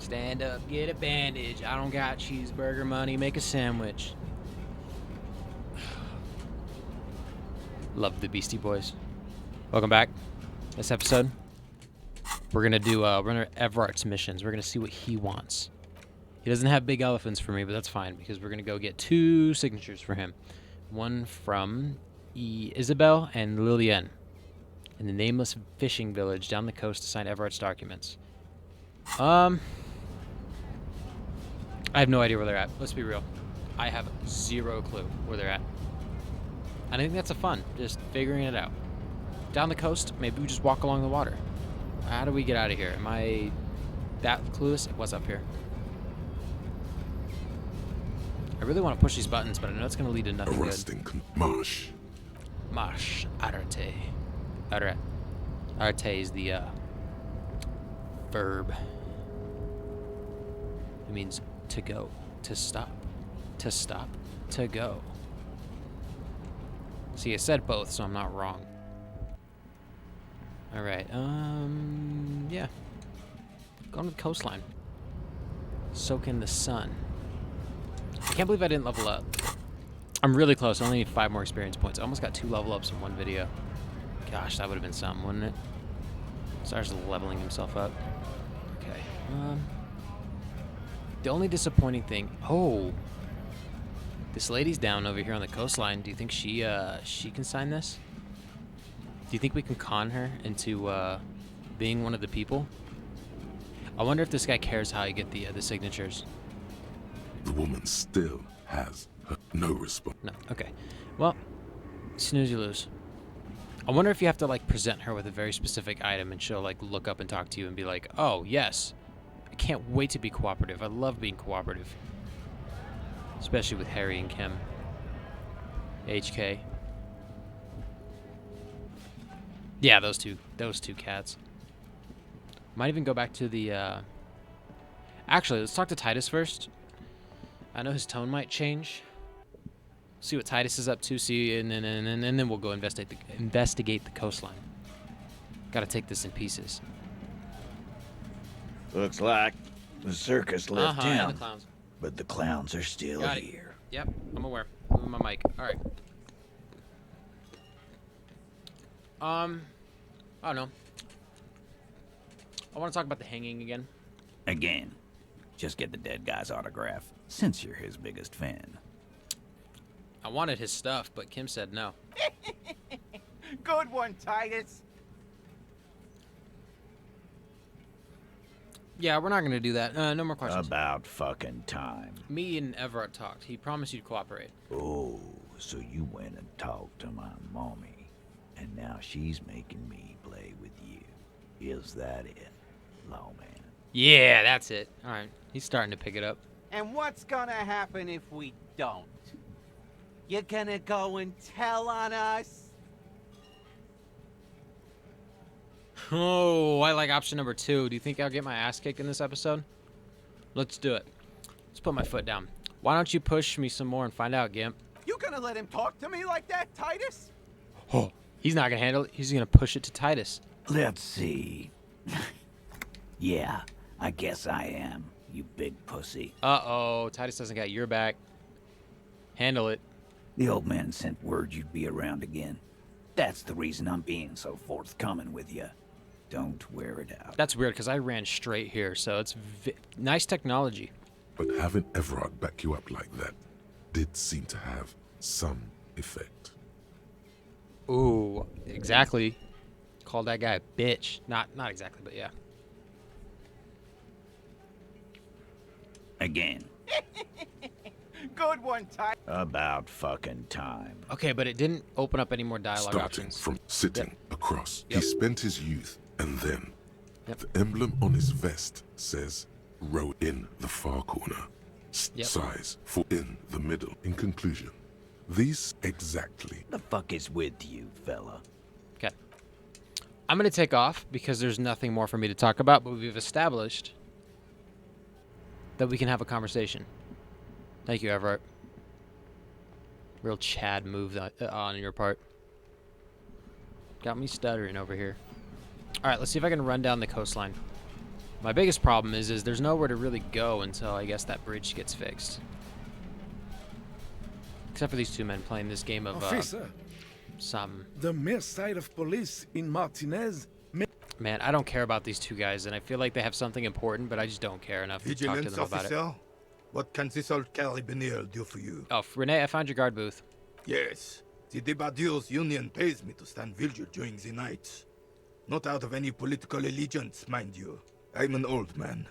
Stand up, get a bandage. I don't got cheeseburger money, make a sandwich. Love the Beastie Boys. Welcome back. This episode, we're gonna do Everart's missions. We're gonna see what he wants. He doesn't have big elephants for me, but that's fine because we're gonna go get 2 signatures for him. One from Isabel and Lillian in the nameless fishing village down the coast to sign Everart's documents. I have no idea where they're at. Let's be real. I have 0 clue where they're at. And I think that's fun, just figuring it out. Down the coast, maybe we just walk along the water. How do we get out of here? Am I that clueless? What's up here? I really want to push these buttons, but I know it's going to lead to nothing Arresting good. Marsh. Marsh. Arte. Arte is the verb. It means to go, to stop, to go. See, I said both, so I'm not wrong. All right, yeah. Going to the coastline. Soak in the sun. I can't believe I didn't level up. I'm really close. I only need 5 more experience points. I almost got 2 level ups in one video. Gosh, that would have been something, wouldn't it? Star's leveling himself up. Okay. The only disappointing thing... Oh! This lady's down over here on the coastline. Do you think she can sign this? Do you think we can con her into being one of the people? I wonder if this guy cares how you get the signatures. The woman still has no response. No. Okay. Well, snooze you lose. I wonder if you have to like present her with a very specific item and she'll like look up and talk to you and be like, "Oh, yes. I can't wait to be cooperative. I love being cooperative." Especially with Harry and Kim. HK. Yeah, those two cats. Might even go back to the Actually, let's talk to Titus first. I know his tone might change. See what Titus is up to, and then we'll go investigate the coastline. Gotta take this in pieces. Looks like the circus left town, and the clowns. but the clowns are still Got it. here. Yep, I'm aware. Moving my mic. All right. I don't know. I want to talk about the hanging again. Again, just get the dead guy's autograph, since you're his biggest fan. I wanted his stuff, but Kim said no. Good one, Titus. Yeah, we're not gonna do that. No more questions. About fucking time. Me and Everett talked. He promised you'd cooperate. Oh, so you went and talked to my mommy, and now she's making me play with you. Is that it, lawman? Yeah, that's it. All right, he's starting to pick it up. And what's gonna happen if we don't? You're gonna go and tell on us? Oh, I like option number 2. Do you think I'll get my ass kicked in this episode? Let's do it. Let's put my foot down. Why don't you push me some more and find out, Gimp? You gonna let him talk to me like that, Titus? Oh, he's not gonna handle it. He's gonna push it to Titus. Let's see. Yeah, I guess I am, you big pussy. Uh-oh, Titus doesn't got your back. Handle it. The old man sent word you'd be around again. That's the reason I'm being so forthcoming with you. Don't wear it out. That's weird, because I ran straight here, so it's nice technology. But having Everard back you up like that did seem to have some effect. Ooh, exactly. Called that guy a bitch. Not exactly, but yeah. Again. Good one, Titus. About fucking time. Okay, but it didn't open up any more dialogue Starting options. from sitting across, Yep. he spent his youth, and then Yep. the emblem on his vest says, "Row in the far corner." Yep. Size for in the middle. In conclusion, these exactly. The fuck is with you, fella? Okay. I'm going to take off because there's nothing more for me to talk about, but we've established that we can have a conversation. Thank you, Everett. Real Chad move on your part. Got me stuttering over here. All right, let's see if I can run down the coastline. My biggest problem is there's nowhere to really go until I guess that bridge gets fixed. Except for these two men playing this game of Officer, some. the mere sight of police in Martinez. Man, I don't care about these two guys, and I feel like they have something important, but I just don't care enough to talk to Vigilance them about it. officer, what can this old carabinier do for you? Oh, Renee, I found your guard booth. Yes, the Debardeurs Union pays me to stand vigil during the night. Not out of any political allegiance, mind you. I'm an old man.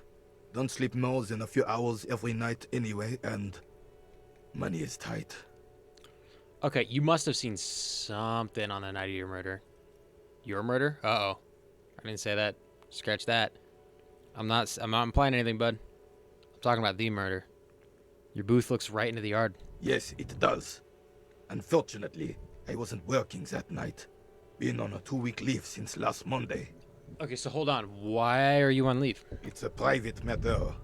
Don't sleep more than a few hours every night anyway, and money is tight. Okay, you must have seen something on the night of your murder. Your murder? Uh-oh. I didn't say that. Scratch that. I'm not implying anything, bud. I'm talking about the murder. Your booth looks right into the yard. Yes, it does. Unfortunately, I wasn't working that night. Been on a 2-week leave since last Monday. Okay, so hold on. Why are you on leave? It's a private matter.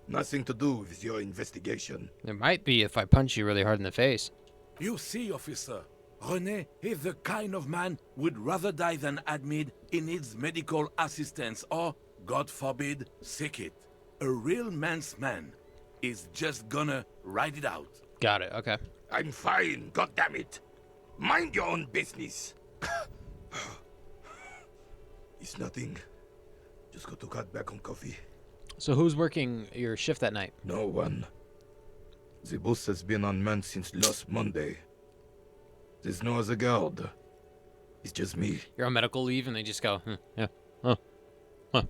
Nothing to do with your investigation. There might be if I punch you really hard in the face. You see, officer, René is the kind of man would rather die than admit he needs medical assistance or, God forbid, sick it. A real man's man is just gonna ride it out. Got it, okay. I'm fine, goddammit. Mind your own business. It's nothing. Just got to cut back on coffee. So who's working your shift that night? No one. The boss has been unmanned since last Monday. There's no other guard. It's just me. You're on medical leave and they just go, yeah,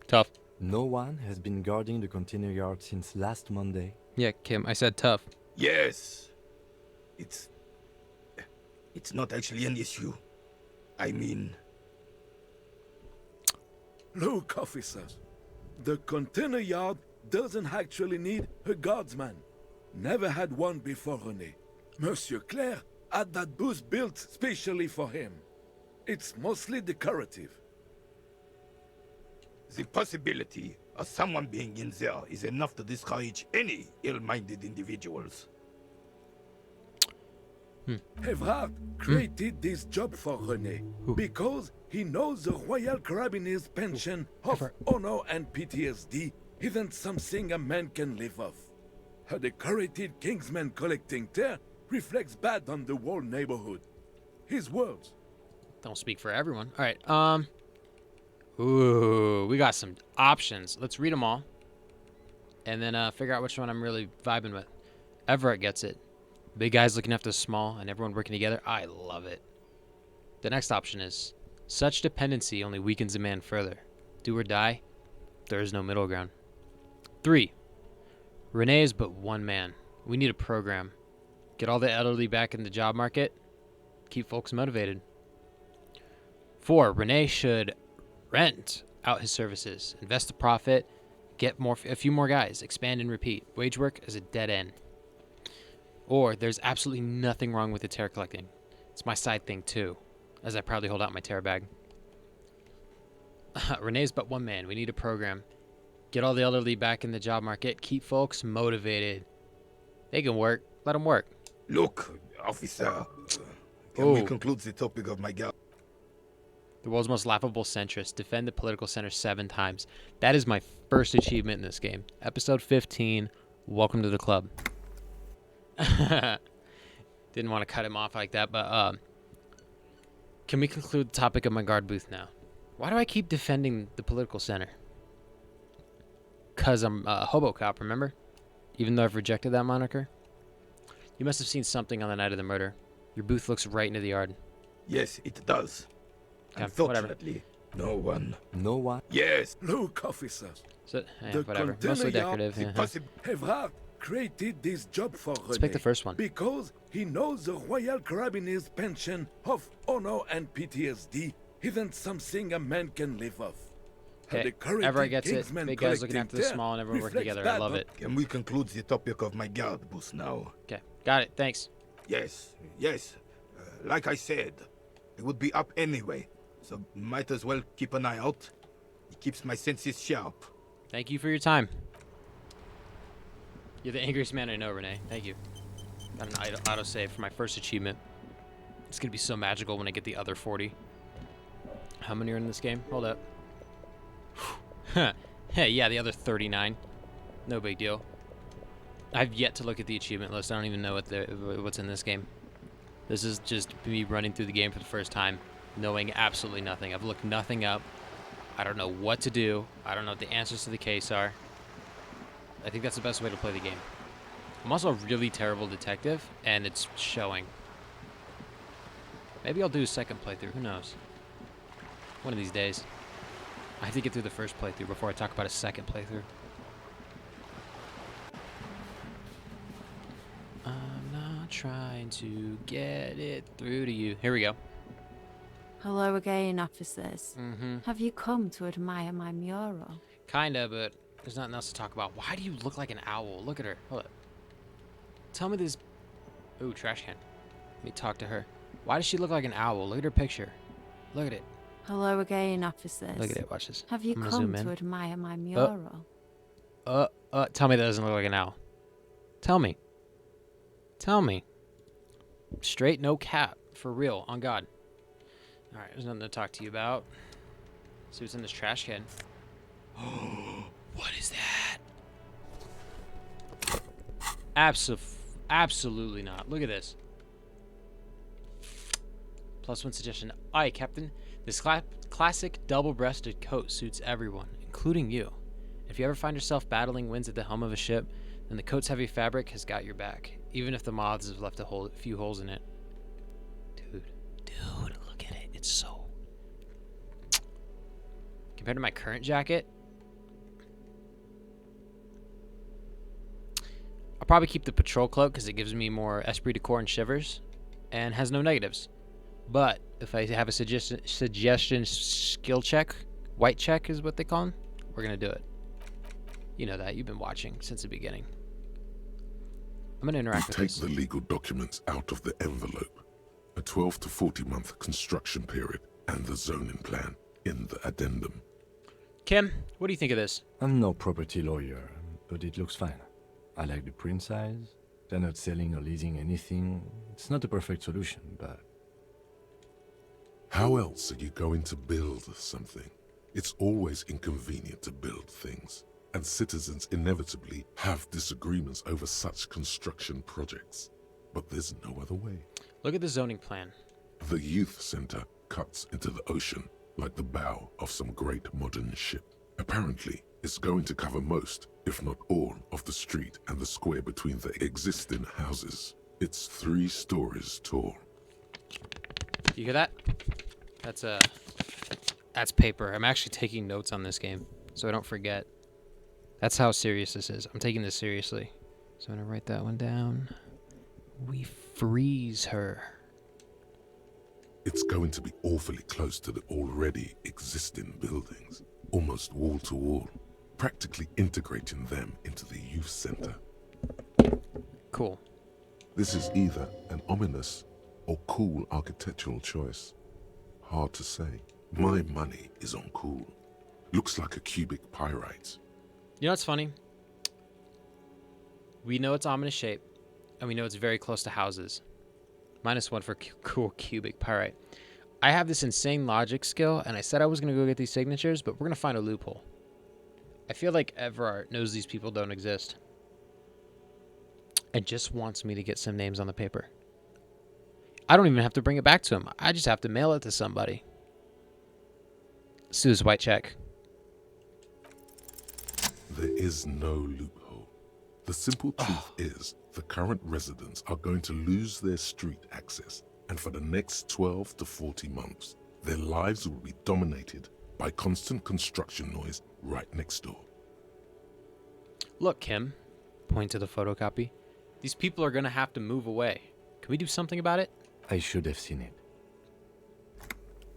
tough. No one has been guarding the container yard since last Monday. Yeah, Kim, I said tough. Yes. It's not actually an issue. I mean... Look, officer, the container yard doesn't actually need a guardsman. Never had one before René. Monsieur Claire had that booth built specially for him. It's mostly decorative. The possibility of someone being in there is enough to discourage any ill-minded individuals. Evrard created this job for René because he knows the Royal Carabiniers' pension of honor and PTSD isn't something a man can live off. A decorated Kingsman collecting tear reflects bad on the whole neighborhood. His words. Don't speak for everyone. All right, ooh, we got some options. Let's read them all. And then figure out which one I'm really vibing with. Everett gets it. Big guys looking after the small and everyone working together. I love it. The next option is, such dependency only weakens a man further. Do or die, there is no middle ground. 3. René is but one man. We need a program. Get all the elderly back in the job market. Keep folks motivated. 4. René should rent out his services. Invest the profit. Get a few more guys. Expand and repeat. Wage work is a dead end. Or there's absolutely nothing wrong with the tear collecting. It's my side thing too, as I proudly hold out my tear bag. René's but one man. We need a program. Get all the elderly back in the job market. Keep folks motivated. They can work. Let them work. Look, officer. Can we conclude the topic of my guard? The world's most laughable centrist. Defend the political center 7 times. That is my first achievement in this game. Episode 15. Welcome to the club. Didn't want to cut him off like that, but can we conclude the topic of my guard booth now? Why do I keep defending the political center? Because I'm a hobo cop, remember? Even though I've rejected that moniker. You must have seen something on the night of the murder. Your booth looks right into the yard. Yes, it does. Okay, Unfortunately, no one. No one? Yes. Look, officer. So, The whatever. container Mostly yard, decorative. Yeah. Evrard created this job for René. Let's pick the first one. Because he knows the Royal Carabiniers' pension of honor and PTSD isn't something a man can live off. Okay, everyone gets it. Big guys looking after the small and everyone working together. I love it. Can we conclude the topic of my guard booth now? Okay, got it. Thanks. Yes. Like I said, it would be up anyway, so might as well keep an eye out. It keeps my senses sharp. Thank you for your time. You're the angriest man I know, René. Thank you. Got an autosave for my first achievement. It's gonna be so magical when I get the other 40. How many are in this game? Hold up. Hey, yeah, the other 39. No big deal. I've yet to look at the achievement list. I don't even know what's in this game. This is just me running through the game for the first time, knowing absolutely nothing. I've looked nothing up. I don't know what to do. I don't know what the answers to the case are. I think that's the best way to play the game. I'm also a really terrible detective, and it's showing. Maybe I'll do a second playthrough. Who knows? One of these days. I have to get through the first playthrough before I talk about a second playthrough. I'm not trying to get it through to you. Here we go. Hello again, officers. Mm-hmm. Have you come to admire my mural? Kinda, but there's nothing else to talk about. Why do you look like an owl? Look at her. Hold up. Tell me this. Ooh, trash can. Let me talk to her. Why does she look like an owl? Look at her picture. Look at it. Hello again, officers. Look at it. Watch this. Have you I'm gonna come zoom in. to admire my mural? Tell me that doesn't look like an owl. Tell me. Tell me. Straight, no cap. For real, on God. Alright, there's nothing to talk to you about. See what's in this trash can. What is that? Absolutely not. Look at this. +1 suggestion. Aye, Captain. This classic double-breasted coat suits everyone, including you. If you ever find yourself battling winds at the helm of a ship, then the coat's heavy fabric has got your back, even if the moths have left a few holes in it. Dude, look at it. It's so... Compared to my current jacket, I'll probably keep the patrol cloak because it gives me more esprit de corps and shivers, and has no negatives. But if I have a suggestion skill check, white check is what they call them, we're gonna do it. You know that. You've been watching since the beginning. I'm gonna interact with Take this. the legal documents out of the envelope. A 12 to 40 month construction period and the zoning plan in the addendum. Kim, what do you think of this? I'm no property lawyer, but it looks fine. I like the print size. They're not selling or leasing anything. It's not a perfect solution, but... How else are you going to build something? It's always inconvenient to build things, and citizens inevitably have disagreements over such construction projects. But there's no other way. Look at the zoning plan. The youth center cuts into the ocean like the bow of some great modern ship. Apparently, it's going to cover most, if not all, of the street and the square between the existing houses. It's 3 stories tall. You hear that? That's paper. I'm actually taking notes on this game, so I don't forget. That's how serious this is. I'm taking this seriously. So I'm gonna write that one down. We freeze her. It's going to be awfully close to the already existing buildings, almost wall to wall, practically integrating them into the youth center. Cool. This is either an ominous or cool architectural choice. Hard to say. My money is on cool. Looks like a cubic pyrite. You know what's funny? We know it's ominous shape, and we know it's very close to houses. -1 for cool cubic pyrite. I have this insane logic skill, and I said I was going to go get these signatures, but we're going to find a loophole. I feel like Everard knows these people don't exist, and just wants me to get some names on the paper. I don't even have to bring it back to him. I just have to mail it to somebody. Let's do this white check. There is no loophole. The simple truth is the current residents are going to lose their street access, and for the next 12 to 40 months, their lives will be dominated by constant construction noise right next door. Look, Kim, point to the photocopy. These people are going to have to move away. Can we do something about it? I should have seen it.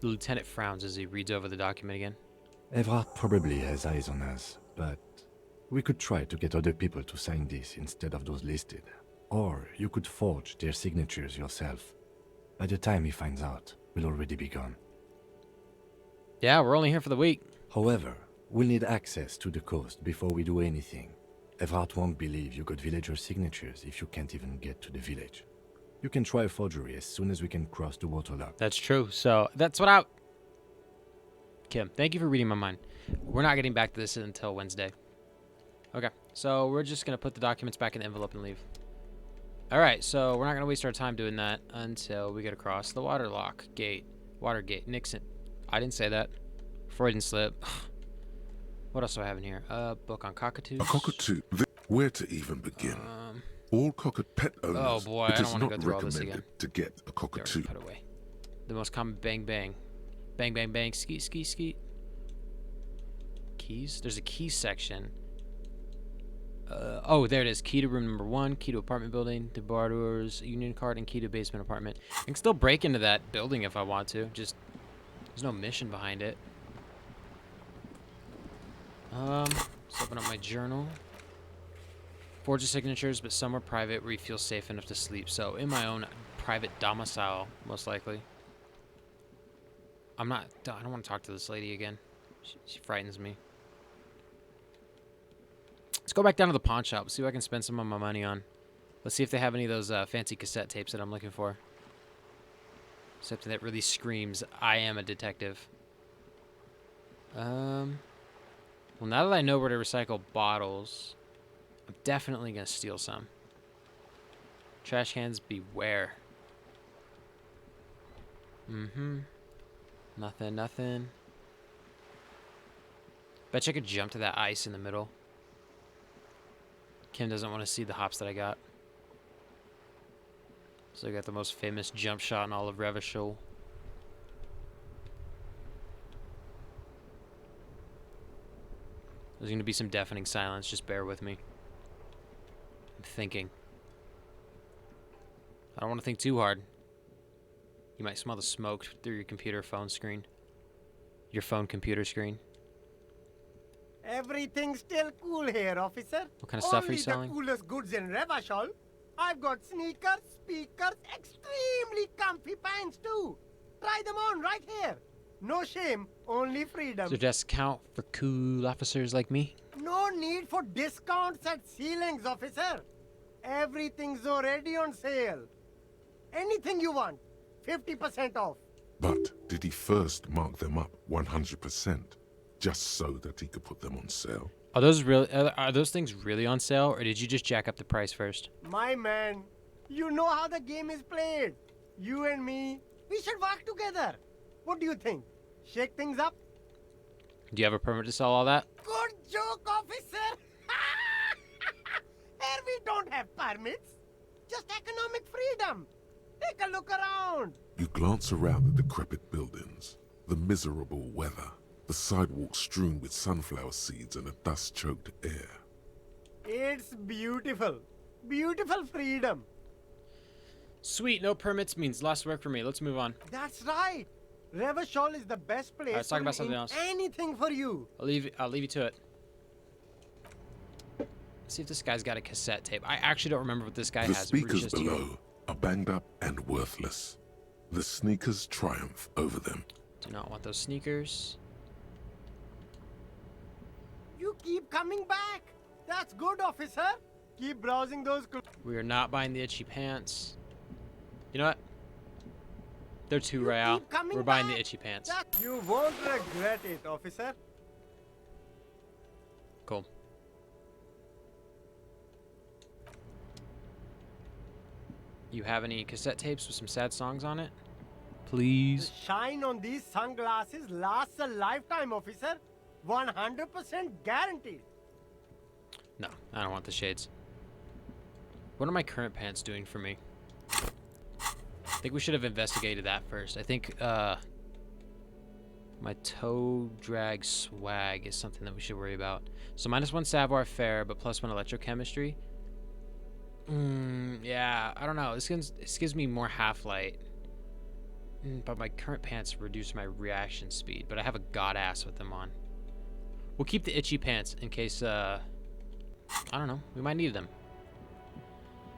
The lieutenant frowns as he reads over the document again. Everard probably has eyes on us, but we could try to get other people to sign this instead of those listed. Or you could forge their signatures yourself. By the time he finds out, we'll already be gone. Yeah, we're only here for the week. However, we'll need access to the coast before we do anything. Everard won't believe you got villager signatures if you can't even get to the village. You can try a forgery as soon as we can cross the waterlock. That's true. So that's what I... Kim, thank you for reading my mind. We're not getting back to this until Wednesday. Okay, so we're just going to put the documents back in the envelope and leave. All right, so we're not going to waste our time doing that until we get across the water gate. Nixon. I didn't say that. Freudian slip. What else do I have in here? Book on cockatoos. A cockatoo. Where to even begin? All pet owners, Oh boy, it I don't is want to not go through all this again. recommended to get a cockatoo. Put away. The most common bang bang. Bang bang bang. Skeet skeet skeet. Keys? There's a keys section. Oh, there it is. Key to room number 1, key to apartment building, the bar doors, union card, and key to basement apartment. I can still break into that building if I want to. Just, there's no mission behind it. Let's open up my journal. Forge the signatures, but somewhere private where you feel safe enough to sleep. So, in my own private domicile, most likely. I don't want to talk to this lady again. She frightens me. Let's go back down to the pawn shop. See what I can spend some of my money on. Let's see if they have any of those fancy cassette tapes that I'm looking for. Something that really screams, I am a detective. Well, now that I know where to recycle bottles, I'm definitely going to steal some. Trash cans, beware. Nothing. Bet you I could jump to that ice in the middle. Kim doesn't want to see the hops that I got. So I got the most famous jump shot in all of Revachol. There's going to be some deafening silence. Just bear with me. I'm thinking. I don't want to think too hard. You might smell the smoke through your phone screen. Your phone computer screen. Everything's still cool here, officer. What kind of stuff are you Only selling? the coolest goods in Revachol. I've got sneakers, speakers, extremely comfy pants too. Try them on right here. No shame, only freedom. So discount for cool officers like me? No need for discounts at ceilings, officer. Everything's already on sale. Anything you want, 50% off. But did he first mark them up 100%, just so that he could put them on sale? Are those things really on sale, or did you just jack up the price first? My man, you know how the game is played. You and me, we should work together. What do you think? Shake things up? Do you have a permit to sell all that? Good joke, officer. Here we don't have permits. Just economic freedom. Take a look around. You glance around the decrepit buildings, the miserable weather, the sidewalks strewn with sunflower seeds and a dust-choked air. It's beautiful. Beautiful freedom. Sweet, no permits means less work for me. Let's move on. That's right. Revachol is the best place Let's talk for about something doing else. anything for you. I'll leave you to it. Let's see if this guy's got a cassette tape. I actually don't remember what this guy The has. speakers below are banged up and worthless. The sneakers triumph over them. Do not want those sneakers. You keep coming back. That's good, officer. Keep browsing those We are not buying the itchy pants. You know what? They're 2 real. We're buying the itchy pants. You won't regret it, officer. Cool. You have any cassette tapes with some sad songs on it? Please. The shine on these sunglasses lasts a lifetime, officer. 100% guaranteed. No, I don't want the shades. What are my current pants doing for me? I think we should have investigated that first. I think my toe drag swag is something that we should worry about. So -1 savoir faire, but +1 electrochemistry. Yeah, I don't know. This gives me more half-light. But my current pants reduce my reaction speed, but I have a god ass with them on. We'll keep the itchy pants in case, I don't know, we might need them.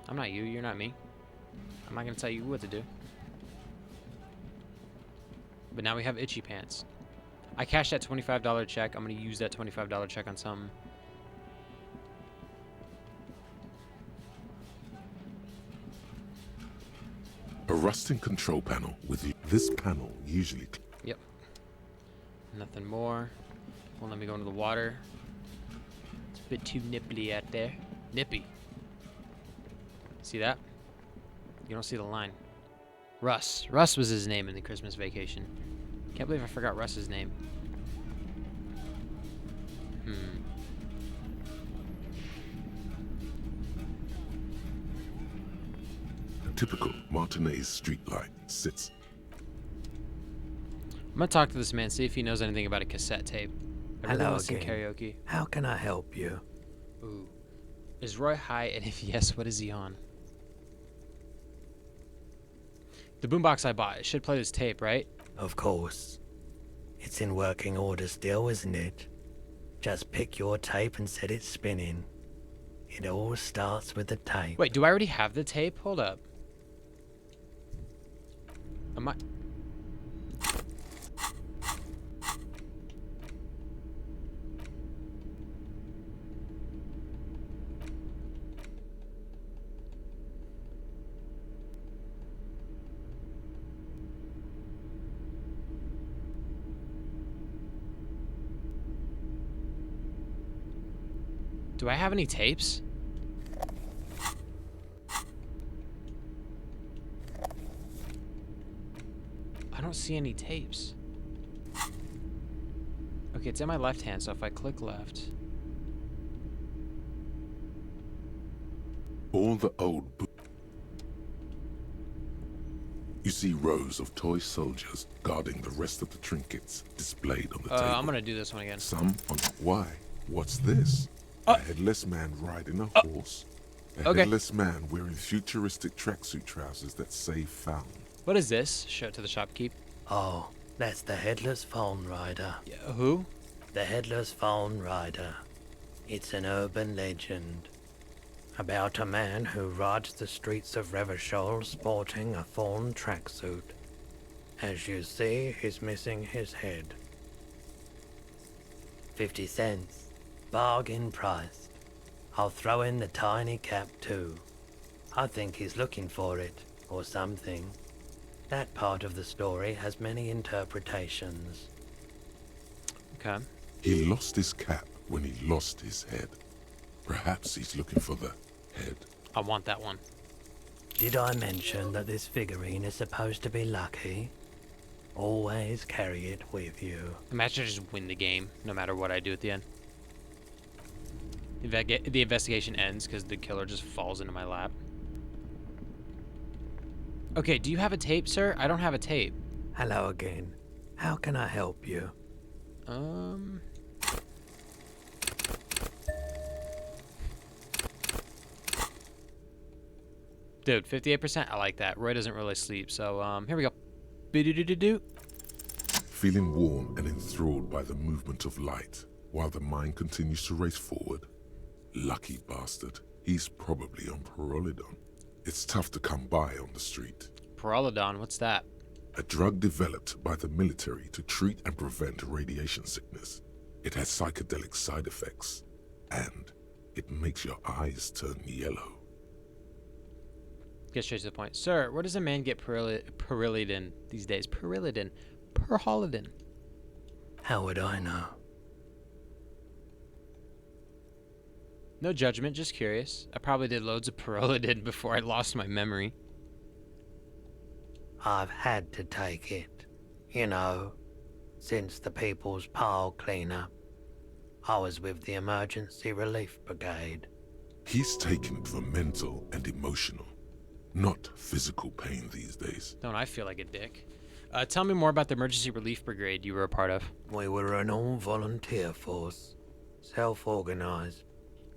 I'm not you, you're not me. I'm not gonna tell you what to do. But now we have itchy pants. I cashed that $25 check. I'm gonna use that $25 check on something. A rusting control panel with this panel usually... Yep. Nothing more. Won't let me go into the water. It's a bit too nipply out there. Nippy. See that? You don't see the line. Russ. Russ was his name in the Christmas Vacation. Can't believe I forgot Russ's name. A typical Martinez streetlight sits. I'm gonna talk to this man, see if he knows anything about a cassette tape. I really Hello want to sing again. karaoke. How can I help you? Ooh. Is Roy high? And if yes, what is he on? The boombox I bought, it should play this tape, right? Of course. It's in working order still, isn't it? Just pick your tape and set it spinning. It all starts with the tape. Wait, do I already have the tape? Hold up. Am I... Do I have any tapes? I don't see any tapes. Okay, it's in my left hand, so if I click left. All the old You see rows of toy soldiers guarding the rest of the trinkets displayed on the table. I'm gonna do this one again. Some on why? What's this? A headless man riding a horse. A headless man wearing futuristic tracksuit trousers that say found. What is this? Show it to the shopkeep. Oh, that's the Headless Phone Rider. Yeah, who? The Headless Phone Rider. It's an urban legend about a man who rides the streets of Revachol sporting a fawn tracksuit. As you see, he's missing his head. 50 cents. Bargain priced. I'll throw in the tiny cap too. I think he's looking for it, or something. That part of the story has many interpretations. Okay. He lost his cap when he lost his head. Perhaps he's looking for the head. I want that one. Did I mention that this figurine is supposed to be lucky? Always carry it with you. Imagine I just win the game, no matter what I do at the end. The investigation ends because the killer just falls into my lap. Okay, do you have a tape, sir? I don't have a tape. Hello again. How can I help you? Dude, 58%. I like that. Roy doesn't really sleep, so here we go. Be-do-do-do-do. Feeling warm and enthralled by the movement of light, while the mind continues to race forward. Lucky bastard. He's probably on Pyrrolidon. It's tough to come by on the street. Pyrrolidon, what's that? A drug developed by the military to treat and prevent radiation sickness. It has psychedelic side effects, and it makes your eyes turn yellow. Get straight to the point. Sir, where does a man get Pyrrolidon these days? Pyrrolidon. How would I know? No judgment, just curious. I probably did loads of Pyrrolidon before I lost my memory. I've had to take it. You know, since the People's Pile cleanup. I was with the Emergency Relief Brigade. He's taken it for mental and emotional, not physical pain these days. Don't I feel like a dick? Tell me more about the Emergency Relief Brigade you were a part of. We were an all-volunteer force, self-organized.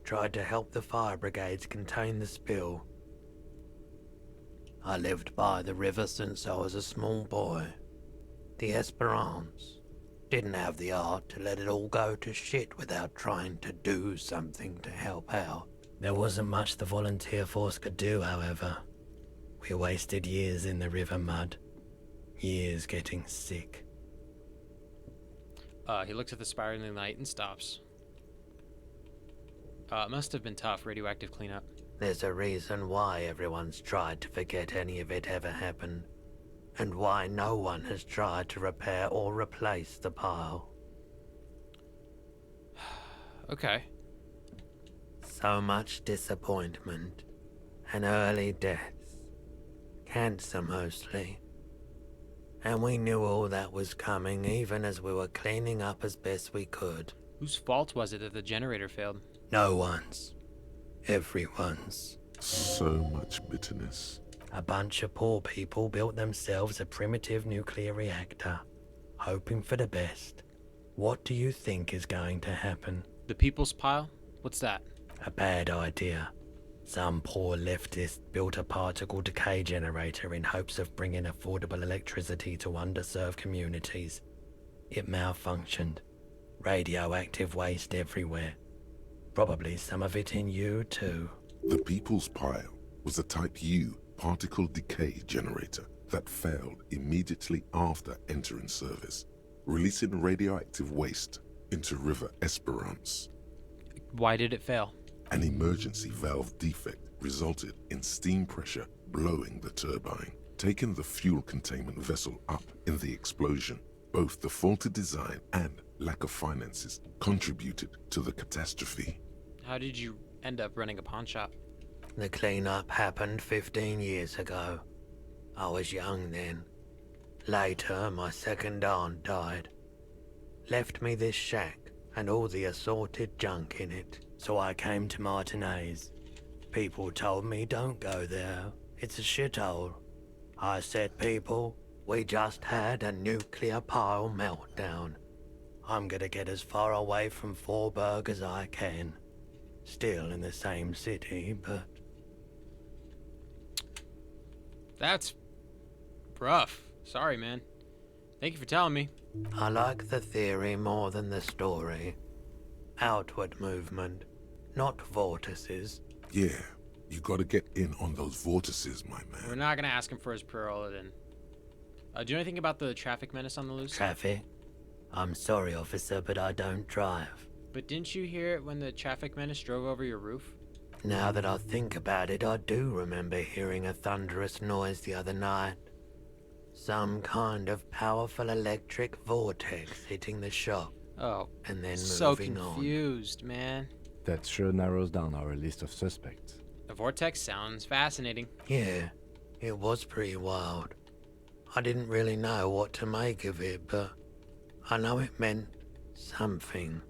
Tried to help the fire brigades contain the spill. I lived by the river since I was a small boy. The Esperance didn't have the art to let it all go to shit without trying to do something to help out. There wasn't much the volunteer force could do, however. We wasted years in the river mud. Years getting sick. He looks at the spiraling light and stops. It must have been tough, radioactive cleanup. There's a reason why everyone's tried to forget any of it ever happened, and why no one has tried to repair or replace the pile. Okay. So much disappointment and early deaths. Cancer mostly. And we knew all that was coming even as we were cleaning up as best we could. Whose fault was it that the generator failed? No one's. Everyone's. So much bitterness. A bunch of poor people built themselves a primitive nuclear reactor, hoping for the best. What do you think is going to happen? The People's Pile? What's that? A bad idea. Some poor leftist built a particle decay generator in hopes of bringing affordable electricity to underserved communities. It malfunctioned. Radioactive waste everywhere. Probably some of it in you too. The People's Pile was a Type U particle decay generator that failed immediately after entering service, releasing radioactive waste into River Esperance. Why did it fail? An emergency valve defect resulted in steam pressure blowing the turbine, taking the fuel containment vessel up in the explosion. Both the faulty design and lack of finances contributed to the catastrophe. How did you end up running a pawn shop? The cleanup happened 15 years ago. I was young then. Later, my second aunt died. Left me this shack and all the assorted junk in it. So I came to Martinez. People told me don't go there. It's a shithole. I said, people, we just had a nuclear pile meltdown. I'm gonna get as far away from Forburg as I can. Still in the same city, but... That's rough. Sorry, man. Thank you for telling me. I like the theory more than the story. Outward movement, not vortices. Yeah, you gotta get in on those vortices, my man. We're not gonna ask him for his parole then. Do you know anything about the traffic menace on the loose? Traffic? I'm sorry, officer, but I don't drive. But didn't you hear it when the traffic menace drove over your roof? Now that I think about it, I do remember hearing a thunderous noise the other night. Some kind of powerful electric vortex hitting the shop. Oh, and then so moving confused, man. That sure narrows down our list of suspects. The vortex sounds fascinating. Yeah, it was pretty wild. I didn't really know what to make of it, but I know it meant something.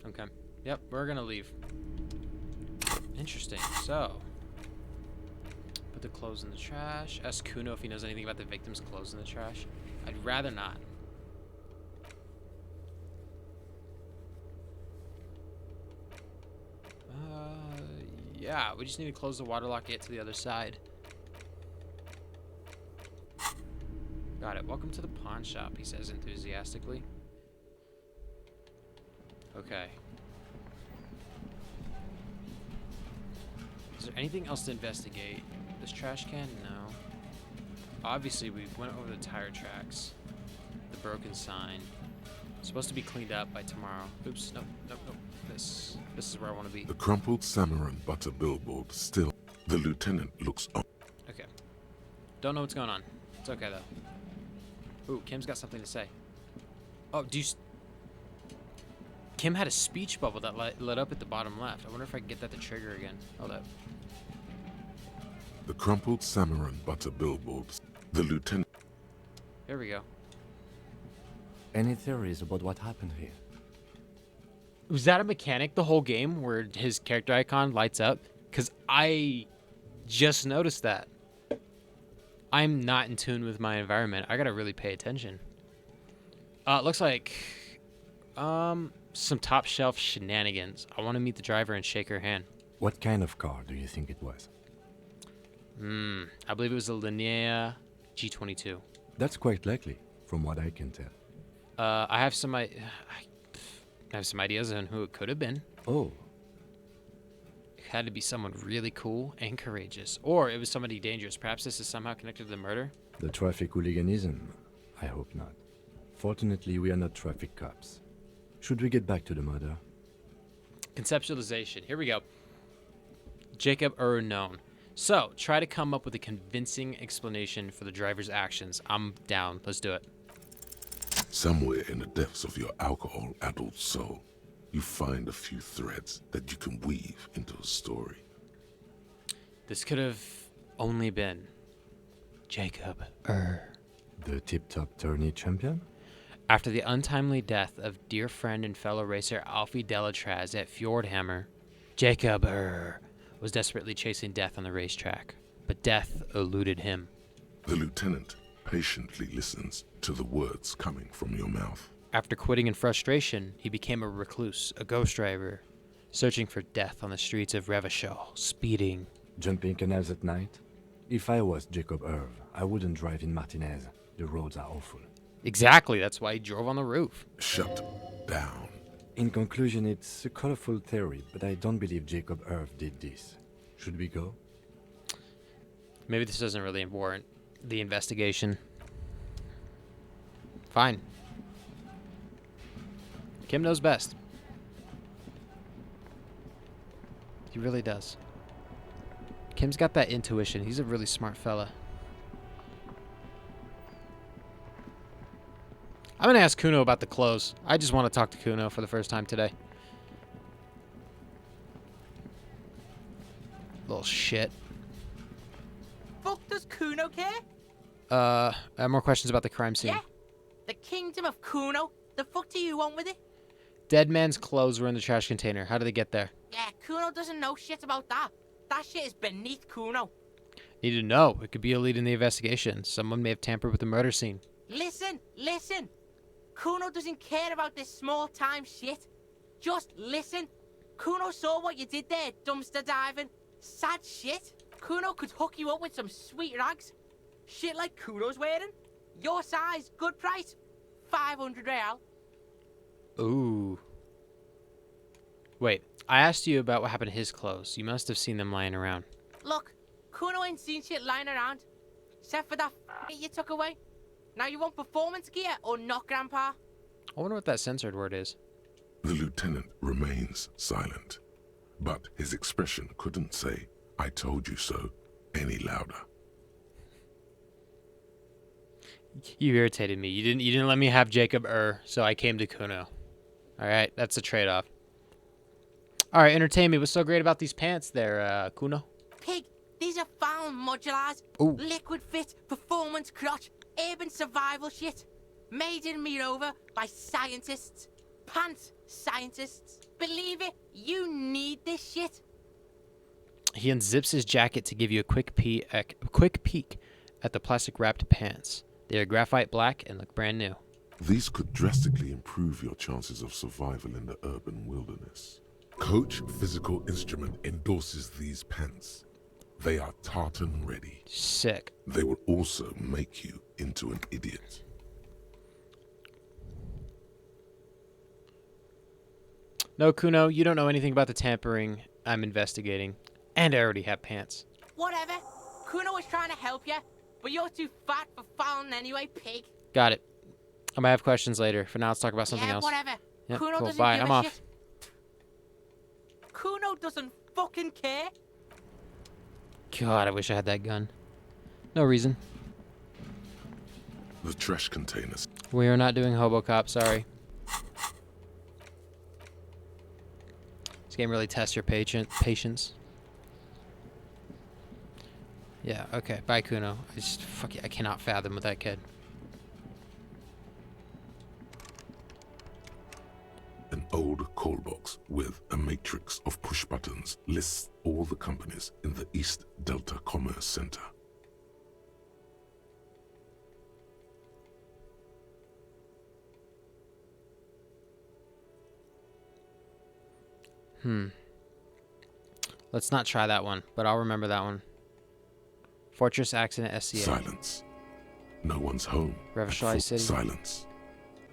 Okay. Yep, we're gonna leave. Interesting. So, put the clothes in the trash. Ask Kuno if he knows anything about the victim's clothes in the trash. I'd rather not. Yeah, we just need to close the water lock, get to the other side. Got it. Welcome to the pawn shop, he says enthusiastically. Okay. Is there anything else to investigate? This trash can? No. Obviously, we went over the tire tracks. The broken sign. It's supposed to be cleaned up by tomorrow. Oops, nope. This is where I want to be. The crumpled Samaran butter billboard still. The lieutenant looks up. Okay. Don't know what's going on. It's okay, though. Ooh, Kim's got something to say. Oh, Kim had a speech bubble that lit up at the bottom left. I wonder if I can get that to trigger again. Hold up. The crumpled Samaran butter billboards. The lieutenant. There we go. Any theories about what happened here? Was that a mechanic the whole game where his character icon lights up? Because I just noticed that. I'm not in tune with my environment. I gotta really pay attention. It looks like some top shelf shenanigans. I want to meet the driver and shake her hand. What kind of car do you think it was? I believe it was a Linnea G22. That's quite likely, from what I can tell. I have some ideas on who it could have been. Oh. It had to be someone really cool and courageous. Or it was somebody dangerous. Perhaps this is somehow connected to the murder? The traffic hooliganism? I hope not. Fortunately, we are not traffic cops. Should we get back to the murder? Conceptualization. Here we go. Jacob unknown. So, try to come up with a convincing explanation for the driver's actions. I'm down. Let's do it. Somewhere in the depths of your alcohol-addled soul, you find a few threads that you can weave into a story. This could have only been Jacob The tip-top tourney champion? After the untimely death of dear friend and fellow racer Alfie Delatraz at Fjordhammer, Jacob was desperately chasing death on the racetrack, but death eluded him. The lieutenant patiently listens to the words coming from your mouth. After quitting in frustration, he became a recluse, a ghost driver, searching for death on the streets of Revachol, speeding. Jumping canals at night? If I was Jacob Irv, I wouldn't drive in Martinez. The roads are awful. Exactly, that's why he drove on the roof. Shut down. In conclusion, it's a colorful theory, but I don't believe Jacob Irv did this. Should we go? Maybe this doesn't really warrant the investigation. Fine. Kim knows best. He really does. Kim's got that intuition. He's a really smart fella. I'm going to ask Kuno about the clothes. I just want to talk to Kuno for the first time today. Little shit. Fuck does Kuno care? I have more questions about the crime scene. Yeah? The kingdom of Kuno? The fuck do you want with it? Dead man's clothes were in the trash container. How did they get there? Yeah, Kuno doesn't know shit about that. That shit is beneath Kuno. Need to know. It could be a lead in the investigation. Someone may have tampered with the murder scene. Listen, listen. Kuno doesn't care about this small-time shit. Just listen. Kuno saw what you did there, dumpster diving. Sad shit. Kuno could hook you up with some sweet rags. Shit like Kuno's wearing. Your size, good price. 500 real. Ooh. Wait, I asked you about what happened to his clothes. You must have seen them lying around. Look, Kuno ain't seen shit lying around. Except for that you took away. Now you want performance gear or not, Grandpa? I wonder what that censored word is. The lieutenant remains silent, but his expression couldn't say, "I told you so," any louder. You irritated me. You didn't let me have Jacob so I came to Kuno. Alright, that's a trade-off. Alright, entertain me. What's so great about these pants there, Kuno? Pig, these are found modulars. Ooh. Liquid fit, performance crotch, urban survival shit. Made in Mirova by scientists. Pants scientists. Believe it, you need this shit. He unzips his jacket to give you a quick peek at the plastic-wrapped pants. They are graphite black and look brand new. These could drastically improve your chances of survival in the urban wilderness. Coach Physical Instrument endorses these pants. They are tartan ready. Sick. They will also make you into an idiot. No, Kuno, you don't know anything about the tampering I'm investigating. And I already have pants. Whatever. Kuno was trying to help you, but you're too fat for fouling anyway, pig. Got it. I might have questions later. For now, let's talk about something else. Whatever. Yeah, Kuno cool. doesn't Bye. give I'm a off. shit. Kuno doesn't fucking care. God, I wish I had that gun. No reason. The trash containers. We are not doing HoboCop, sorry. This game really tests your patience. Yeah, okay. Bye, Kuno. I cannot fathom with that kid. An old call box with a matrix of push buttons lists all the companies in the East Delta Commerce Center. Let's not try that one, but I'll remember that one. Fortress Accident SCA. Silence. No one's home. Revachol City. Silence.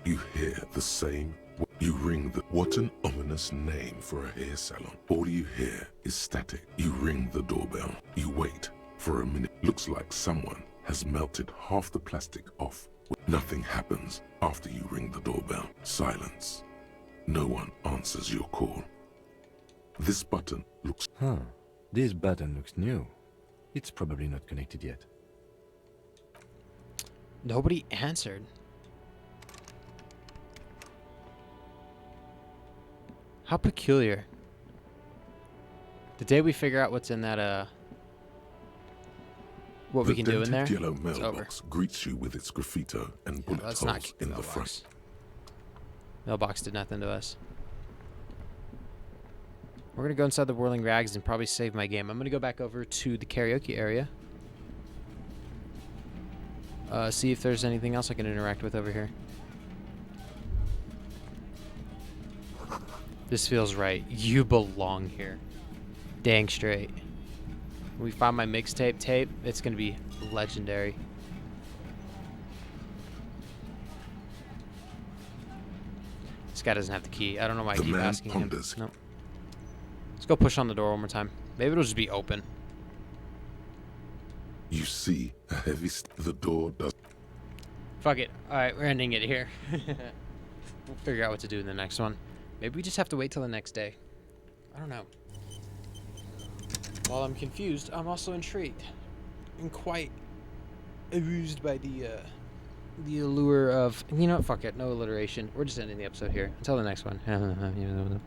You hear the same. You ring the. What an ominous name for a hair salon. All you hear is static. You ring the doorbell. You wait for a minute. Looks like someone has melted half the plastic off. Nothing happens after you ring the doorbell. Silence. No one answers your call. This button looks. This button looks new. It's probably not connected yet. Nobody answered. How peculiar. The day we figure out what's in that, what we can do in there, The yellow it's over. mailbox greets you with its graffito and Yeah, bullet let's not holes kick the in the mailbox. front. Mailbox did nothing to us. We're gonna go inside the Whirling-in-Rags and probably save my game. I'm gonna go back over to the karaoke area. See if there's anything else I can interact with over here. This feels right. You belong here. Dang straight. When we find my mixtape tape, it's gonna be legendary. This guy doesn't have the key. I don't know why I The keep man asking him. ponders. Nope. Let's go push on the door one more time. Maybe it'll just be open. You see a heavy the door does. Fuck it. Alright, we're ending it here. We'll figure out what to do in the next one. Maybe we just have to wait till the next day. I don't know. While I'm confused, I'm also intrigued. And quite amused by the allure of... You know what? Fuck it. No alliteration. We're just ending the episode here. Until the next one.